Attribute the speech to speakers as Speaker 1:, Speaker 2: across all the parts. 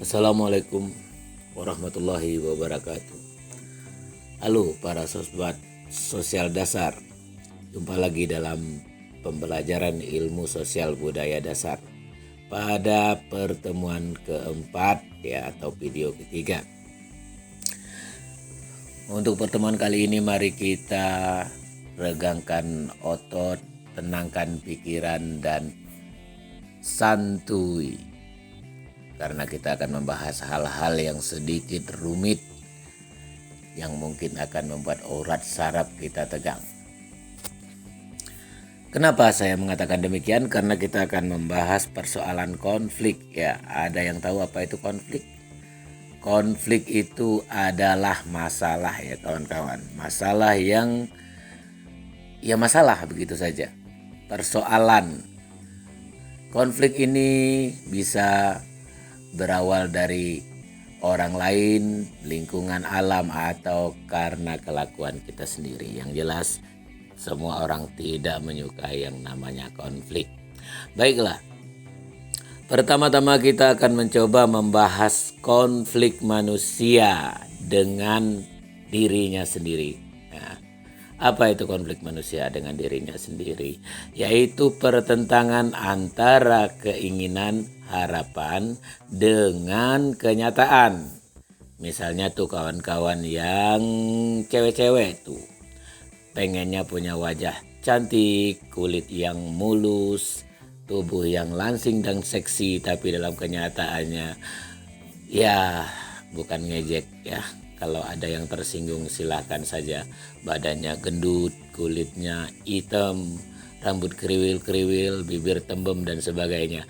Speaker 1: Assalamualaikum warahmatullahi wabarakatuh. Halo para sobat sosial dasar. Jumpa lagi dalam pembelajaran ilmu sosial budaya dasar pada pertemuan keempat atau video ketiga. Untuk pertemuan kali ini mari kita regangkan otot, tenangkan pikiran dan santuy. Karena kita akan membahas hal-hal yang sedikit rumit yang mungkin akan membuat urat saraf kita tegang. Kenapa saya mengatakan demikian? Karena kita akan membahas persoalan konflik. Ada yang tahu apa itu konflik? Konflik itu adalah masalah kawan-kawan. Masalah yang masalah begitu saja. Persoalan. Konflik ini bisa berawal dari orang lain, lingkungan alam, atau karena kelakuan kita sendiri. Yang jelas semua orang tidak menyukai yang namanya konflik. Baiklah, pertama-tama kita akan mencoba membahas konflik manusia dengan dirinya sendiri. Apa itu konflik manusia dengan dirinya sendiri? Yaitu pertentangan antara keinginan, harapan dengan kenyataan. Misalnya tuh kawan-kawan yang cewek-cewek tuh pengennya punya wajah cantik, kulit yang mulus, tubuh yang langsing dan seksi, tapi dalam kenyataannya bukan ngejek ya. Kalau ada yang tersinggung silahkan saja. Badannya gendut, kulitnya hitam, rambut kriwil-kriwil, bibir tembem dan sebagainya.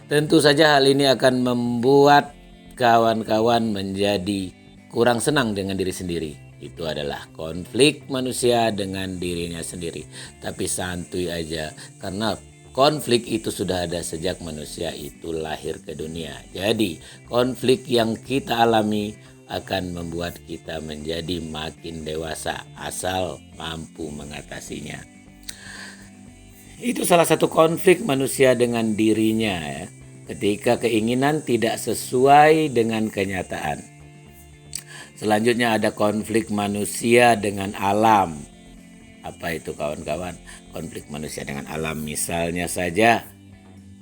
Speaker 1: Tentu saja hal ini akan membuat kawan-kawan menjadi kurang senang dengan diri sendiri. Itu adalah konflik manusia dengan dirinya sendiri. Tapi santuy aja, karena konflik itu sudah ada sejak manusia itu lahir ke dunia. Jadi konflik yang kita alami akan membuat kita menjadi makin dewasa asal mampu mengatasinya. Itu salah satu konflik manusia dengan dirinya ketika keinginan tidak sesuai dengan kenyataan. Selanjutnya ada konflik manusia dengan alam. Apa itu kawan-kawan? Konflik manusia dengan alam misalnya saja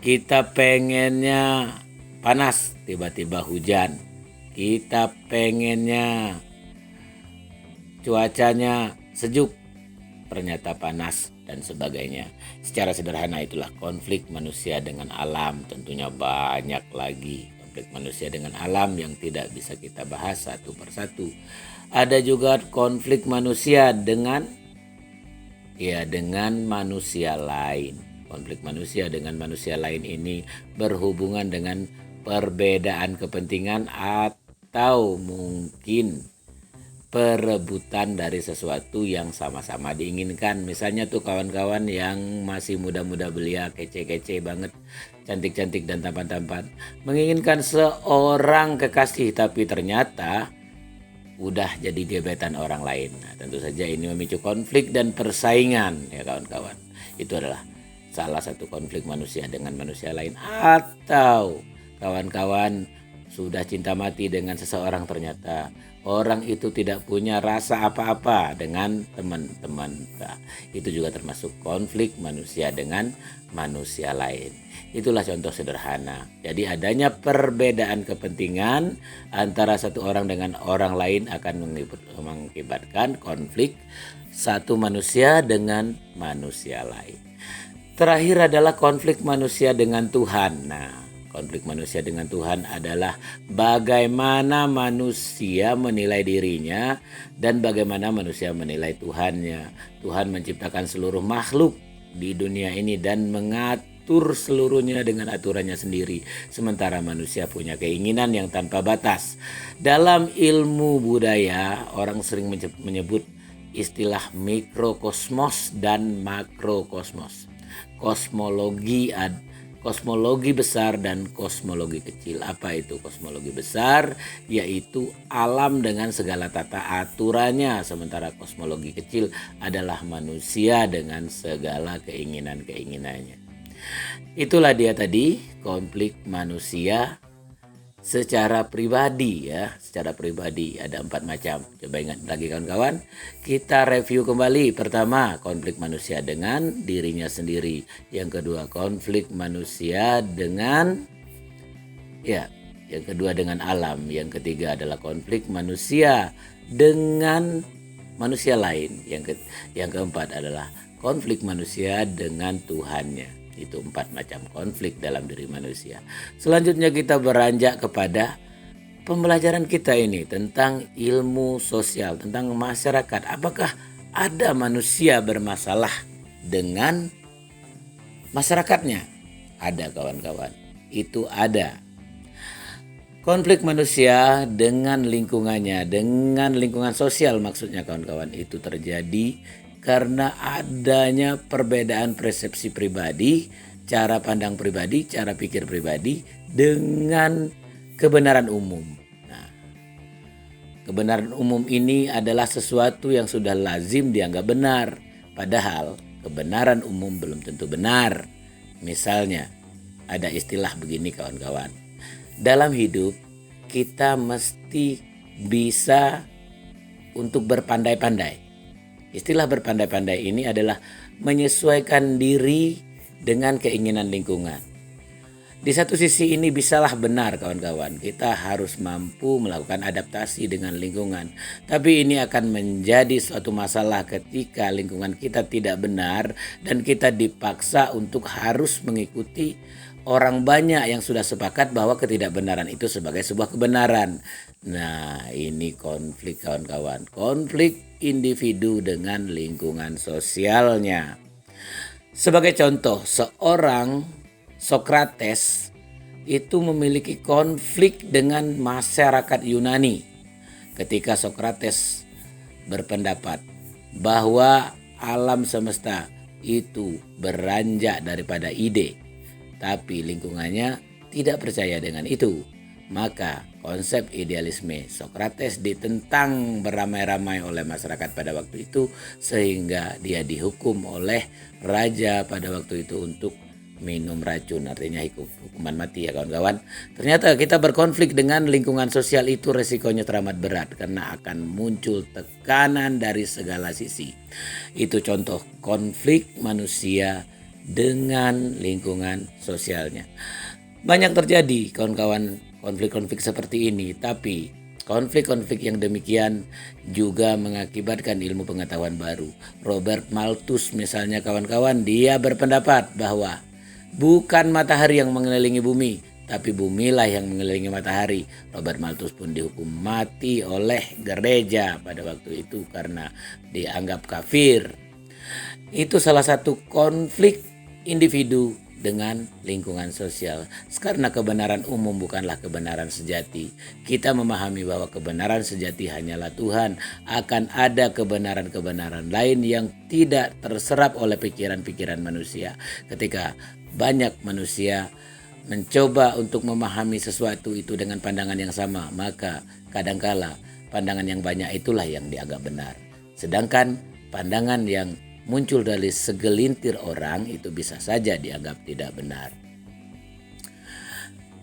Speaker 1: kita pengennya panas, tiba-tiba hujan. Kita pengennya cuacanya sejuk, ternyata panas dan sebagainya. Secara sederhana itulah konflik manusia dengan alam. Tentunya banyak lagi konflik manusia dengan alam yang tidak bisa kita bahas satu persatu. Ada juga konflik manusia dengan manusia lain. Konflik manusia dengan manusia lain ini berhubungan dengan perbedaan kepentingan atau mungkin perebutan dari sesuatu yang sama-sama diinginkan. Misalnya tuh kawan-kawan yang masih muda-muda belia, kece-kece banget, cantik-cantik dan tampan-tampan, menginginkan seorang kekasih tapi ternyata udah jadi gebetan orang lain. Tentu saja ini memicu konflik dan persaingan kawan-kawan. Itu adalah salah satu konflik manusia dengan manusia lain. Atau kawan-kawan sudah cinta mati dengan seseorang, ternyata orang itu tidak punya rasa apa-apa dengan teman-teman. Itu juga termasuk konflik manusia dengan manusia lain. Itulah contoh sederhana. Jadi adanya perbedaan kepentingan antara satu orang dengan orang lain akan mengakibatkan konflik satu manusia dengan manusia lain. Terakhir adalah konflik manusia dengan Tuhan. Konflik manusia dengan Tuhan adalah bagaimana manusia menilai dirinya dan bagaimana manusia menilai Tuhannya. Tuhan menciptakan seluruh makhluk di dunia ini dan mengatur seluruhnya dengan aturannya sendiri. Sementara manusia punya keinginan yang tanpa batas. Dalam ilmu budaya, orang sering menyebut istilah mikrokosmos dan makrokosmos. Kosmologi besar dan kosmologi kecil. Apa itu kosmologi besar? Yaitu alam dengan segala tata aturannya. Sementara kosmologi kecil adalah manusia dengan segala keinginan-keinginannya. Itulah dia tadi konflik manusia secara pribadi ya, secara pribadi ada 4 macam. Coba ingat lagi kawan-kawan. Kita review kembali. Pertama, konflik manusia dengan dirinya sendiri. Yang kedua, konflik manusia dengan yang kedua dengan alam. Yang ketiga adalah konflik manusia dengan manusia lain. Yang keempat adalah konflik manusia dengan Tuhannya. Itu 4 macam konflik dalam diri manusia. Selanjutnya kita beranjak kepada pembelajaran kita ini tentang ilmu sosial, tentang masyarakat. Apakah ada manusia bermasalah dengan masyarakatnya? Ada kawan-kawan, itu ada. Konflik manusia dengan lingkungannya, dengan lingkungan sosial maksudnya kawan-kawan, itu terjadi karena adanya perbedaan persepsi pribadi, cara pandang pribadi, cara pikir pribadi dengan kebenaran umum. Nah, kebenaran umum ini adalah sesuatu yang sudah lazim dianggap benar, padahal kebenaran umum belum tentu benar. Misalnya, ada istilah begini kawan-kawan. Dalam hidup, kita mesti bisa untuk berpandai-pandai. Istilah berpandai-pandai ini adalah menyesuaikan diri dengan keinginan lingkungan. Di satu sisi ini bisalah benar kawan-kawan, kita harus mampu melakukan adaptasi dengan lingkungan. Tapi ini akan menjadi suatu masalah ketika lingkungan kita tidak benar dan kita dipaksa untuk harus mengikuti orang banyak yang sudah sepakat bahwa ketidakbenaran itu sebagai sebuah kebenaran. Nah, ini konflik kawan-kawan. Konflik individu dengan lingkungan sosialnya. Sebagai contoh, seorang Sokrates itu memiliki konflik dengan masyarakat Yunani. Ketika Sokrates berpendapat bahwa alam semesta itu beranjak daripada ide, tapi lingkungannya tidak percaya dengan itu. Maka konsep idealisme Sokrates ditentang beramai-ramai oleh masyarakat pada waktu itu, sehingga dia dihukum oleh raja pada waktu itu untuk minum racun, artinya hukuman mati ya kawan-kawan. Ternyata kita berkonflik dengan lingkungan sosial itu resikonya teramat berat karena akan muncul tekanan dari segala sisi. Itu contoh konflik manusia dengan lingkungan sosialnya. Banyak terjadi kawan-kawan konflik-konflik seperti ini, tapi konflik-konflik yang demikian juga mengakibatkan ilmu pengetahuan baru. Robert Malthus misalnya kawan-kawan, dia berpendapat bahwa bukan matahari yang mengelilingi bumi, tapi bumilah yang mengelilingi matahari. Robert Malthus pun dihukum mati oleh gereja pada waktu itu karena dianggap kafir. Itu salah satu konflik individu dengan lingkungan sosial. Karena kebenaran umum bukanlah kebenaran sejati. Kita memahami bahwa kebenaran sejati hanyalah Tuhan. Akan ada kebenaran-kebenaran lain yang tidak terserap oleh pikiran-pikiran manusia. Ketika banyak manusia mencoba untuk memahami sesuatu itu dengan pandangan yang sama, maka kadangkala pandangan yang banyak itulah yang dianggap benar. Sedangkan pandangan yang muncul dari segelintir orang itu bisa saja dianggap tidak benar.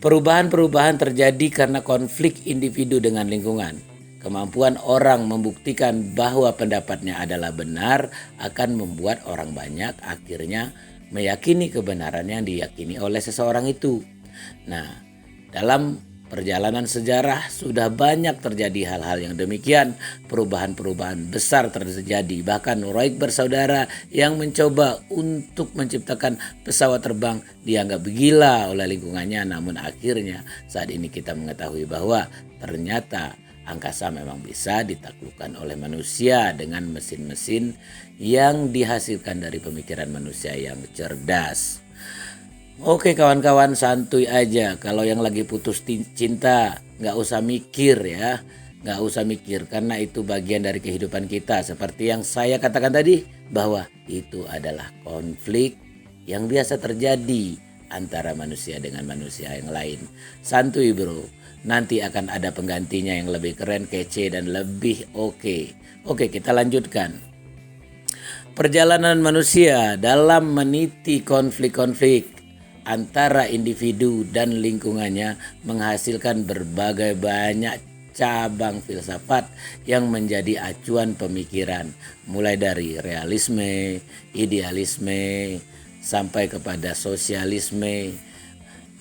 Speaker 1: Perubahan-perubahan terjadi karena konflik individu dengan lingkungan. Kemampuan orang membuktikan bahwa pendapatnya adalah benar akan membuat orang banyak akhirnya meyakini kebenaran yang diyakini oleh seseorang itu. Nah, dalam perjalanan sejarah sudah banyak terjadi hal-hal yang demikian. Perubahan-perubahan besar terjadi. Bahkan Wright bersaudara yang mencoba untuk menciptakan pesawat terbang dianggap gila oleh lingkungannya. Namun akhirnya saat ini kita mengetahui bahwa ternyata angkasa memang bisa ditaklukkan oleh manusia dengan mesin-mesin yang dihasilkan dari pemikiran manusia yang cerdas. Oke kawan-kawan, santuy aja. Kalau yang lagi putus cinta gak usah mikir ya. Gak usah mikir karena itu bagian dari kehidupan kita. Seperti yang saya katakan tadi, bahwa itu adalah konflik yang biasa terjadi antara manusia dengan manusia yang lain. Santuy bro, nanti akan ada penggantinya yang lebih keren, kece, dan lebih oke. Oke, kita lanjutkan. Perjalanan manusia dalam meniti konflik-konflik antara individu dan lingkungannya menghasilkan berbagai banyak cabang filsafat yang menjadi acuan pemikiran, mulai dari realisme, idealisme, sampai kepada sosialisme.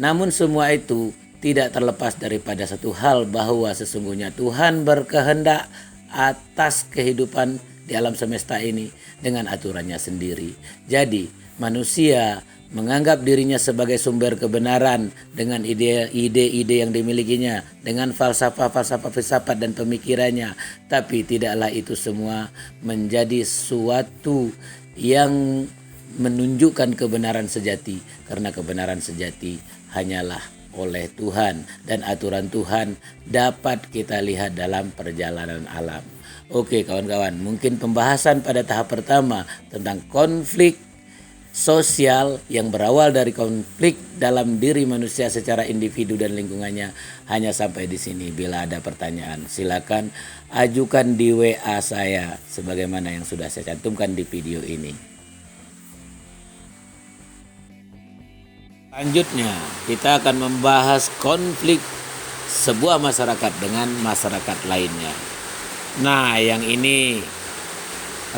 Speaker 1: Namun semua itu tidak terlepas daripada satu hal, bahwa sesungguhnya Tuhan berkehendak atas kehidupan di alam semesta ini dengan aturannya sendiri. Jadi manusia menganggap dirinya sebagai sumber kebenaran dengan ide-ide yang dimilikinya, dengan falsafah-falsafah dan pemikirannya. Tapi tidaklah itu semua menjadi suatu yang menunjukkan kebenaran sejati, karena kebenaran sejati hanyalah oleh Tuhan, dan aturan Tuhan dapat kita lihat dalam perjalanan alam. Oke kawan-kawan, mungkin pembahasan pada tahap pertama tentang konflik sosial yang berawal dari konflik dalam diri manusia secara individu dan lingkungannya hanya sampai di sini. Bila ada pertanyaan, silakan ajukan di WA saya sebagaimana yang sudah saya cantumkan di video ini. Selanjutnya kita akan membahas konflik sebuah masyarakat dengan masyarakat lainnya. Nah, yang ini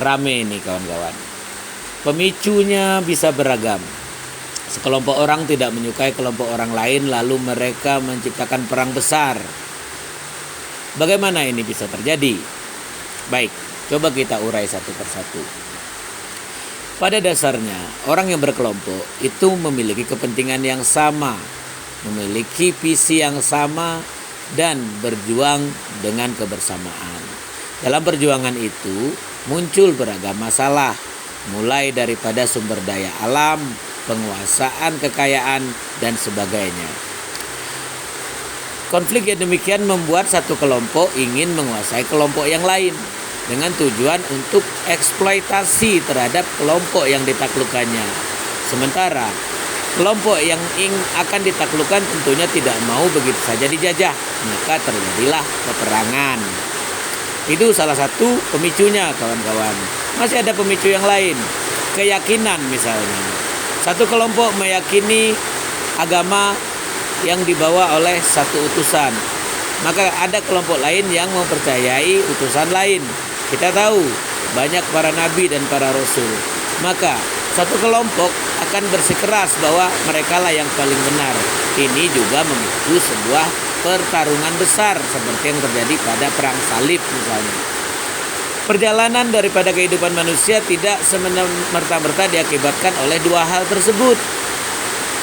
Speaker 1: rame nih kawan-kawan. Pemicunya bisa beragam. Sekelompok orang tidak menyukai kelompok orang lain, lalu mereka menciptakan perang besar. Bagaimana ini bisa terjadi? Baik, coba kita urai satu persatu. Pada dasarnya, orang yang berkelompok itu memiliki kepentingan yang sama, memiliki visi yang sama, dan berjuang dengan kebersamaan. Dalam perjuangan itu muncul beragam masalah, mulai daripada sumber daya alam, penguasaan kekayaan, dan sebagainya. Konflik yang demikian membuat satu kelompok ingin menguasai kelompok yang lain dengan tujuan untuk eksploitasi terhadap kelompok yang ditaklukkannya. Sementara kelompok yang akan ditaklukkan tentunya tidak mau begitu saja dijajah, maka terjadilah peperangan. Itu salah satu pemicunya kawan-kawan. Masih ada pemicu yang lain, keyakinan misalnya. Satu kelompok meyakini agama yang dibawa oleh satu utusan, maka ada kelompok lain yang mempercayai utusan lain. Kita tahu banyak para nabi dan para rasul, maka satu kelompok akan bersikeras bahwa merekalah yang paling benar. Ini juga memicu sebuah pertarungan besar seperti yang terjadi pada perang salib misalnya. Perjalanan daripada kehidupan manusia tidak semerta-merta diakibatkan oleh dua hal tersebut.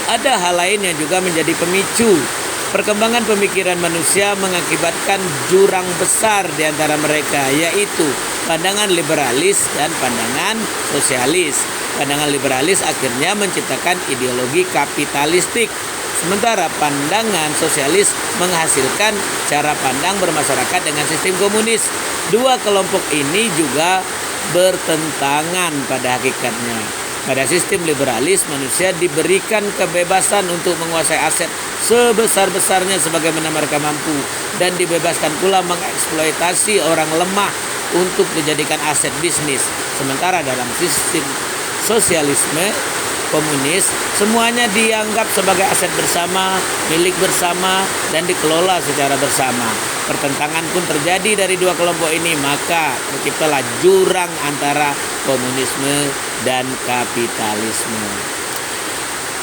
Speaker 1: Ada hal lain yang juga menjadi pemicu. Perkembangan pemikiran manusia mengakibatkan jurang besar di antara mereka, yaitu pandangan liberalis dan pandangan sosialis. Pandangan liberalis akhirnya menciptakan ideologi kapitalistik, sementara pandangan sosialis menghasilkan cara pandang bermasyarakat dengan sistem komunis. Dua kelompok ini juga bertentangan pada hakikatnya. Pada sistem liberalis, manusia diberikan kebebasan untuk menguasai aset sebesar-besarnya sebagaimana mereka mampu, dan dibebaskan pula mengeksploitasi orang lemah untuk dijadikan aset bisnis. Sementara dalam sistem sosialisme komunis, semuanya dianggap sebagai aset bersama, milik bersama, dan dikelola secara bersama. Pertentangan pun terjadi dari dua kelompok ini, maka terciptalah jurang antara komunisme dan kapitalisme.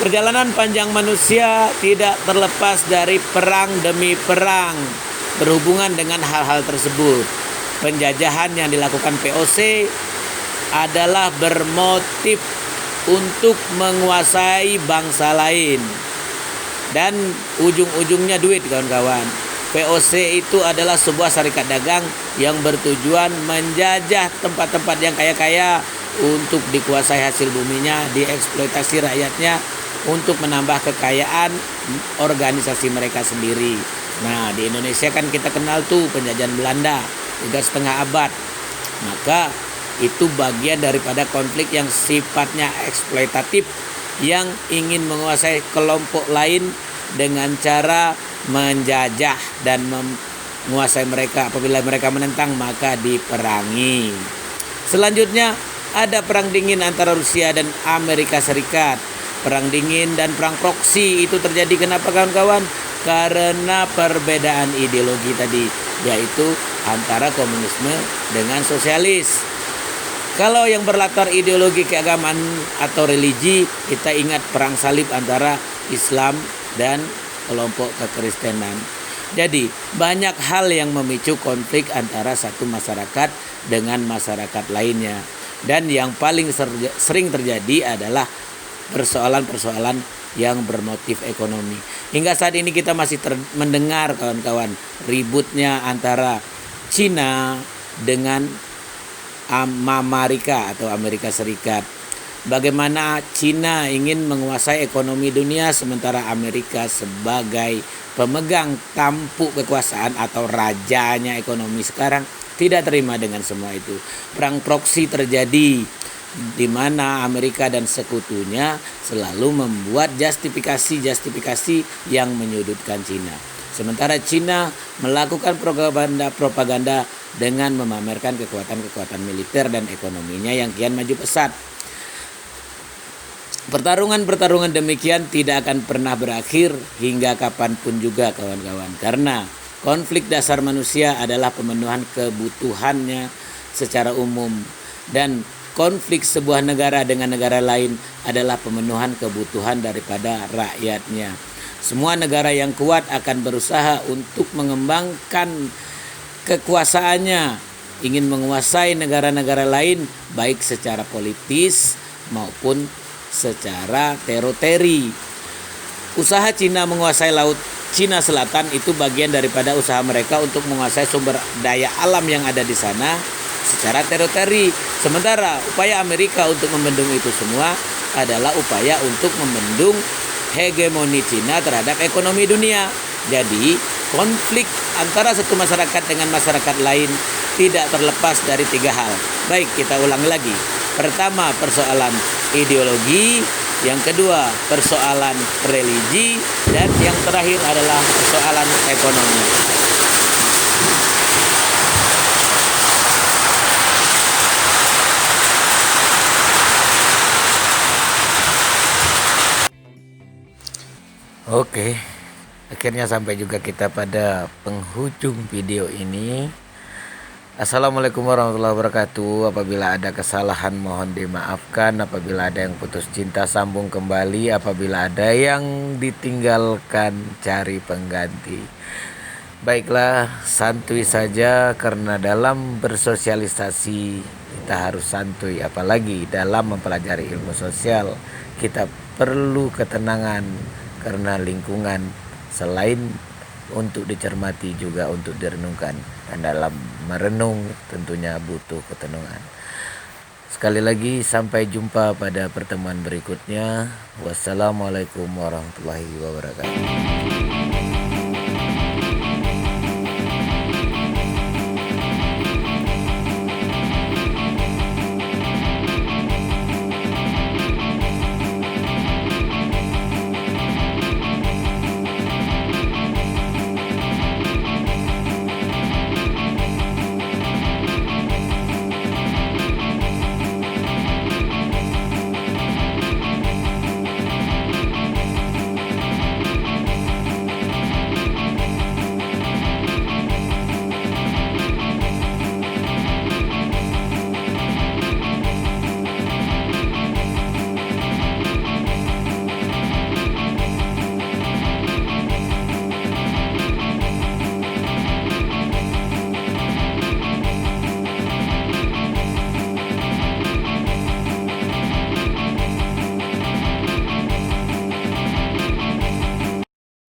Speaker 1: Perjalanan panjang manusia tidak terlepas dari perang demi perang berhubungan dengan hal-hal tersebut. Penjajahan yang dilakukan VOC adalah bermotif untuk menguasai bangsa lain, dan ujung-ujungnya duit kawan-kawan. VOC itu adalah sebuah syarikat dagang yang bertujuan menjajah tempat-tempat yang kaya-kaya untuk dikuasai hasil buminya, dieksploitasi rakyatnya untuk menambah kekayaan organisasi mereka sendiri. Nah, di Indonesia kan kita kenal tuh penjajahan Belanda 3,5 abad. Maka itu bagian daripada konflik yang sifatnya eksploitatif, yang ingin menguasai kelompok lain dengan cara menjajah dan menguasai mereka. Apabila mereka menentang, maka diperangi. Selanjutnya ada perang dingin antara Rusia dan Amerika Serikat. perang dingin dan perang proksi itu terjadi. Kenapa kawan-kawan? Karena perbedaan ideologi tadi, yaitu antara komunisme dengan sosialis. Kalau yang berlatar ideologi keagamaan atau religi, kita ingat perang salib antara Islam dan kelompok kekristenan. Jadi banyak hal yang memicu konflik antara satu masyarakat dengan masyarakat lainnya. Dan yang paling sering terjadi adalah persoalan-persoalan yang bermotif ekonomi. Hingga saat ini kita masih mendengar kawan-kawan ributnya antara Cina dengan Amerika atau Amerika Serikat. Bagaimana Cina ingin menguasai ekonomi dunia sementara Amerika sebagai pemegang tampuk kekuasaan atau rajanya ekonomi sekarang tidak terima dengan semua itu. Perang proksi terjadi di mana Amerika dan sekutunya selalu membuat justifikasi yang menyudutkan Cina. Sementara Cina melakukan propaganda dengan memamerkan kekuatan militer dan ekonominya yang kian maju pesat. Pertarungan demikian tidak akan pernah berakhir hingga kapanpun juga kawan-kawan. Karena konflik dasar manusia adalah pemenuhan kebutuhannya secara umum. Dan konflik sebuah negara dengan negara lain adalah pemenuhan kebutuhan daripada rakyatnya. Semua negara yang kuat akan berusaha untuk mengembangkan kekuasaannya, ingin menguasai negara-negara lain baik secara politis maupun secara teritori. Usaha Cina menguasai laut Cina Selatan itu bagian daripada usaha mereka untuk menguasai sumber daya alam yang ada di sana secara teritori. Sementara upaya Amerika untuk membendung itu semua adalah upaya untuk membendung hegemoni Cina terhadap ekonomi dunia. Jadi konflik antara satu masyarakat dengan masyarakat lain tidak terlepas dari tiga hal. Baik, kita ulangi lagi. Pertama, persoalan ideologi. Yang kedua, persoalan religi. Dan yang terakhir adalah persoalan ekonomi. Oke, akhirnya sampai juga kita pada penghujung video ini. Assalamualaikum warahmatullahi wabarakatuh. Apabila ada kesalahan mohon dimaafkan. Apabila ada yang putus cinta sambung kembali. Apabila ada yang ditinggalkan cari pengganti. Baiklah, santuy saja karena dalam bersosialisasi kita harus santuy. Apalagi dalam mempelajari ilmu sosial kita perlu ketenangan karena lingkungan selain untuk dicermati juga untuk direnungkan, dan dalam merenung tentunya butuh ketenangan. Sekali lagi sampai jumpa pada pertemuan berikutnya. Wassalamualaikum warahmatullahi wabarakatuh.